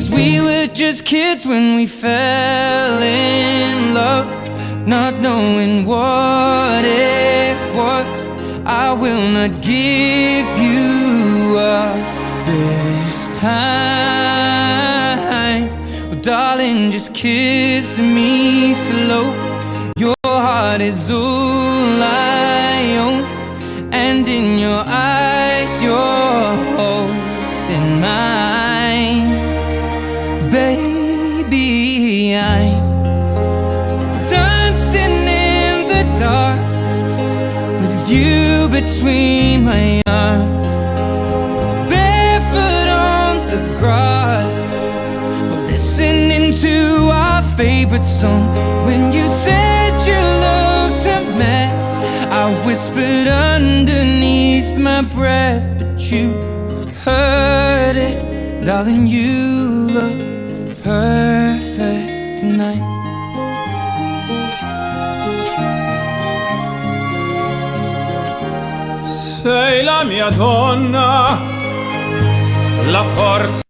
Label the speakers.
Speaker 1: 'Cause we were just kids when we fell in love, not knowing what it was. I will not give you up this time. Oh, darling, just kiss me slow. Your heart is all I own, and in your eyes you're holding mine. Baby, I'm dancing in the dark with you between my arms, barefoot on the grass, listening to our favorite song. When you said you looked a mess, I whispered underneath my breath, but you heard it. Darling, you look perfect tonight.
Speaker 2: Sei la mia donna, la forza